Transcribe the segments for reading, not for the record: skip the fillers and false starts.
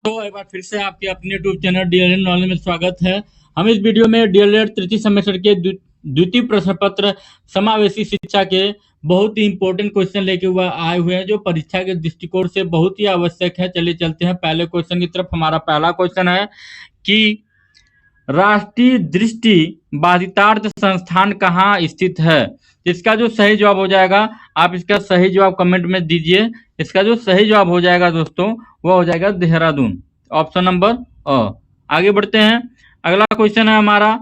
तो एक बार फिर से आपके अपने यूट्यूब चैनल डीएलएड नॉलेज में स्वागत है। हम इस वीडियो में डीएलएड तृतीय सेमेस्टर के द्वितीय प्रश्न पत्र समावेशी शिक्षा के बहुत ही इंपॉर्टेंट क्वेश्चन लेके आए हुए हैं, जो परीक्षा के दृष्टिकोण से बहुत ही आवश्यक है। चलिए चलते हैं पहले क्वेश्चन की तरफ। हमारा पहला क्वेश्चन है कि राष्ट्रीय दृष्टि बाधितार्थ संस्थान कहाँ स्थित है। इसका जो सही जवाब हो जाएगा, आप इसका सही जवाब कमेंट में दीजिए। इसका जो सही जवाब हो जाएगा दोस्तों, वह हो जाएगा देहरादून, ऑप्शन नंबर अ। आगे बढ़ते हैं। अगला क्वेश्चन है हमारा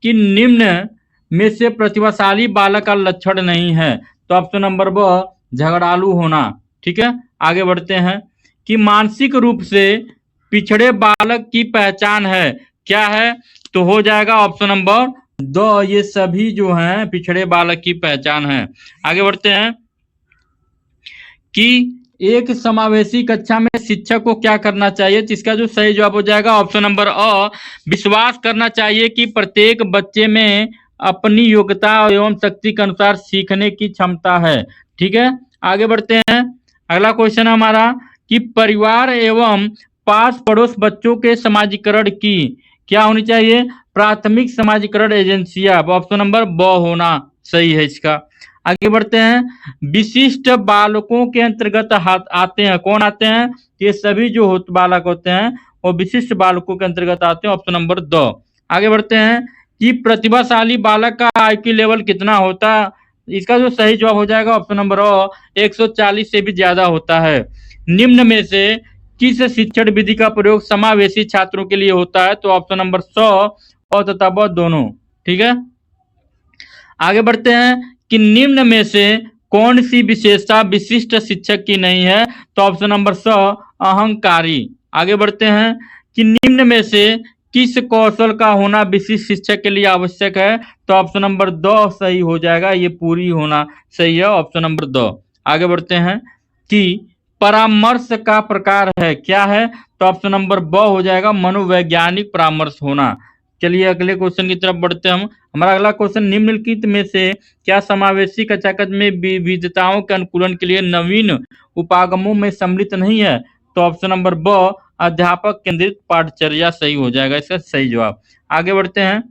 कि निम्न में से प्रतिभाशाली बालक का लक्षण नहीं है, तो ऑप्शन नंबर ब झगड़ालू होना। ठीक है, आगे बढ़ते हैं कि मानसिक रूप से पिछड़े बालक की पहचान है, क्या है, तो हो जाएगा ऑप्शन नंबर दो। ये सभी जो हैं पिछड़े बालक की पहचान है। आगे बढ़ते हैं कि एक समावेशी कक्षा में शिक्षक को क्या करना चाहिए, तो इसका जो सही जवाब हो जाएगा ऑप्शन नंबर अ विश्वास करना चाहिए कि प्रत्येक बच्चे में अपनी योग्यता एवं शक्ति के अनुसार सीखने की क्षमता है। ठीक है, आगे बढ़ते हैं। अगला क्वेश्चन है हमारा कि परिवार एवं पास पड़ोस बच्चों के समाजीकरण की क्या होनी चाहिए, प्राथमिक समाजीकरण एजेंसियां, ऑप्शन नंबर ब होना सही है इसका। आगे बढ़ते हैं। विशिष्ट बालकों के अंतर्गत आते हैं, कौन आते हैं, ये सभी जो बालक होते हैं वो विशिष्ट बालकों के अंतर्गत आते हैं, ऑप्शन नंबर दो। आगे बढ़ते हैं कि प्रतिभाशाली बालक का आईक्यू लेवल कितना होता है, इसका जो सही जवाब हो जाएगा ऑप्शन नंबर 140 से भी ज्यादा होता है। निम्न में से किस शिक्षण विधि का प्रयोग समावेशी छात्रों के लिए होता है, तो ऑप्शन नंबर 100 और तथा ब दोनों। ठीक है, आगे बढ़ते हैं कि निम्न में से कौन सी विशेषता विशिष्ट शिक्षक की नहीं है, तो ऑप्शन नंबर 100 अहंकारी। आगे बढ़ते हैं कि निम्न में से किस कौशल का होना विशिष्ट शिक्षक के लिए आवश्यक है, तो ऑप्शन नंबर 2 सही हो जाएगा, ये पूरी होना सही है, ऑप्शन नंबर 2। आगे बढ़ते हैं कि परामर्श का प्रकार है, क्या है, तो ऑप्शन नंबर ब हो जाएगा, मनोवैज्ञानिक परामर्श होना। चलिए अगले क्वेश्चन की तरफ बढ़ते हैं हम। हमारा अगला क्वेश्चन निम्नलिखित में से क्या समावेशी कक्षाकक्ष में विविधताओं के अनुकूलन के लिए नवीन उपागमों में सम्मिलित नहीं है, तो ऑप्शन नंबर ब अध्यापक केंद्रित पाठचर्या सही हो जाएगा इसका सही जवाब। आगे बढ़ते हैं।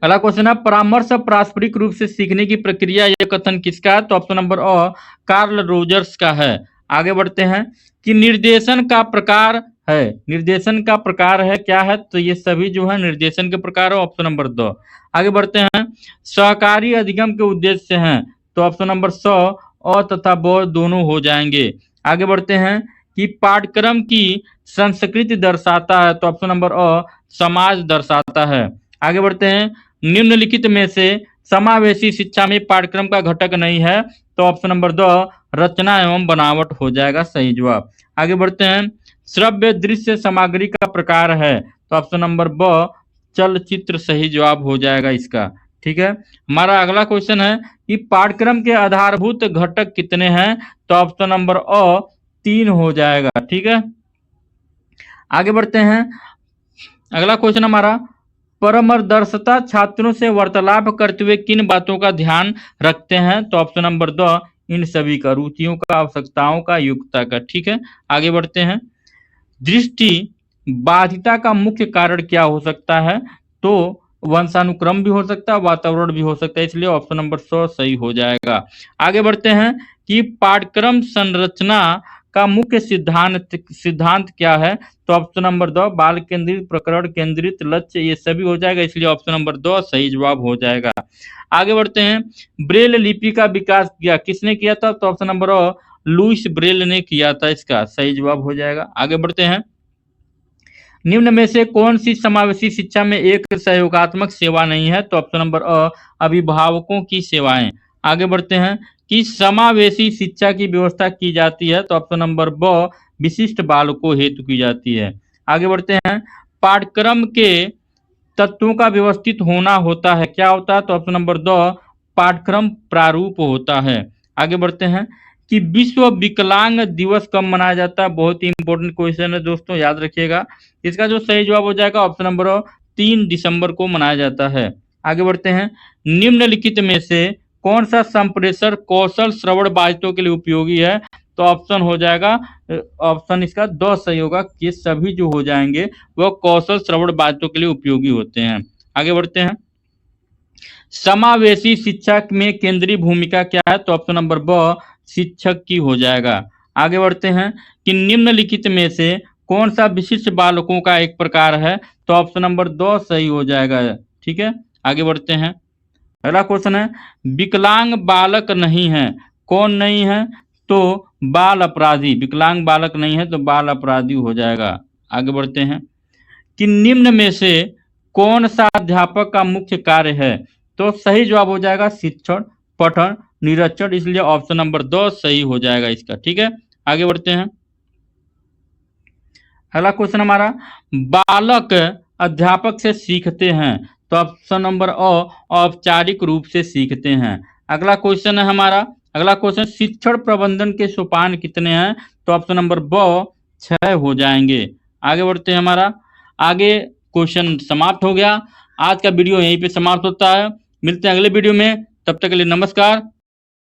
अगला क्वेश्चन है परामर्श पारस्परिक रूप से सीखने की प्रक्रिया, यह कथन किसका है, तो ऑप्शन नंबर अ कार्ल रोजर्स का है। आगे बढ़ते हैं कि निर्देशन का प्रकार है, निर्देशन का प्रकार है, क्या है, तो ये सभी जो है निर्देशन के प्रकार है, ऑप्शन नंबर 2। आगे बढ़ते हैं सहकारी अधिगम के उद्देश्य हैं, तो ऑप्शन नंबर 100 और तथा ब दोनों हो जाएंगे। आगे बढ़ते हैं कि पाठ्यक्रम की संस्कृति दर्शाता है, तो ऑप्शन नंबर अ समाज दर्शाता है। आगे बढ़ते हैं निम्नलिखित में से समावेशी शिक्षा में पाठ्यक्रम का घटक नहीं है, तो ऑप्शन नंबर 2 रचना एवं बनावट हो जाएगा सही जवाब। आगे बढ़ते हैं श्रव्य दृश्य सामग्री का प्रकार है, तो ऑप्शन नंबर ब चलचित्र सही जवाब हो जाएगा इसका। ठीक है, हमारा अगला क्वेश्चन है कि पाठ्यक्रम के आधारभूत घटक कितने हैं, तो ऑप्शन नंबर अ 3 हो जाएगा। ठीक है, आगे बढ़ते हैं। अगला क्वेश्चन हमारा परामर्शदाता छात्रों से वार्तालाप करते हुए किन बातों का ध्यान रखते हैं, तो ऑप्शन नंबर 2 इन सभी का, रुचियों का, आवश्यकताओं का, योग्यता का। ठीक है, आगे बढ़ते हैं। दृष्टि बाधिता का मुख्य कारण क्या हो सकता है, तो वंशानुक्रम भी हो सकता है, वातावरण भी हो सकता है, इसलिए ऑप्शन नंबर 100 सही हो जाएगा। आगे बढ़ते हैं कि पाठ्यक्रम संरचना का मुख्य सिद्धांत क्या है, तो ऑप्शन नंबर 2 बाल केंद्रित, प्रकरण केंद्रित, लक्ष्य, ये सभी हो जाएगा, इसलिए ऑप्शन नंबर 2 सही जवाब हो जाएगा। आगे बढ़ते हैं ब्रेल लिपि का विकास किया किसने किया था, तो ऑप्शन नंबर लुईस ब्रेल ने किया था, इसका सही जवाब हो जाएगा। आगे बढ़ते हैं निम्न में से कौन सी समावेशी शिक्षा में एक सहयोगात्मक सेवा नहीं है, तो ऑप्शन नंबर अ अभिभावकों की सेवाएं। आगे बढ़ते हैं कि समावेशी शिक्षा की व्यवस्था की जाती है, तो ऑप्शन नंबर ब विशिष्ट बालकों हेतु की जाती है। आगे बढ़ते हैं पाठ्यक्रम के तत्वों का व्यवस्थित होना होता है, क्या होता है, तो ऑप्शन नंबर 2 पाठ्यक्रम प्रारूप होता है। आगे बढ़ते हैं कि विश्व विकलांग दिवस कब मनाया जाता है, बहुत ही इंपॉर्टेंट क्वेश्चन है दोस्तों, याद रखिएगा। इसका जो सही जवाब हो जाएगा ऑप्शन नंबर 3 दिसंबर को मनाया जाता है। आगे बढ़ते हैं निम्नलिखित में से कौन सा संप्रेषण कौशल श्रवण बाधितों के लिए उपयोगी है, तो ऑप्शन हो जाएगा, ऑप्शन इसका 2 सही होगा। ये सभी जो हो जाएंगे वो कौशल श्रवण बातों के लिए उपयोगी होते हैं। आगे बढ़ते हैं। समावेशी शिक्षा में केंद्रीय भूमिका क्या है? तो ऑप्शन नंबर ब शिक्षक की हो जाएगा। आगे बढ़ते हैं कि निम्नलिखित में से कौन सा विशिष्ट बालकों का एक प्रकार है? तो ऑप्शन नंबर 2 सही हो जाएगा। ठीक है, आगे बढ़ते हैं। अगला क्वेश्चन है, विकलांग बालक नहीं है, कौन नहीं है? तो बाल अपराधी। विकलांग बालक नहीं है तो बाल अपराधी हो जाएगा। आगे बढ़ते हैं कि निम्न में से कौन सा अध्यापक का मुख्य कार्य है? तो सही जवाब हो जाएगा शिक्षण, पठन, निरीक्षण, इसलिए ऑप्शन नंबर 2 सही हो जाएगा इसका। ठीक है, आगे बढ़ते हैं। अगला क्वेश्चन हमारा, बालक अध्यापक से सीखते हैं, तो ऑप्शन नंबर औपचारिक रूप से सीखते हैं। अगला क्वेश्चन है हमारा, अगला क्वेश्चन, शिक्षण प्रबंधन के सोपान कितने हैं? तो ऑप्शन नंबर ब 6 हो जाएंगे। आगे बढ़ते हैं हमारा, आगे क्वेश्चन समाप्त हो गया। आज का वीडियो यहीं पे समाप्त होता है। मिलते हैं अगले वीडियो में, तब तक के लिए नमस्कार।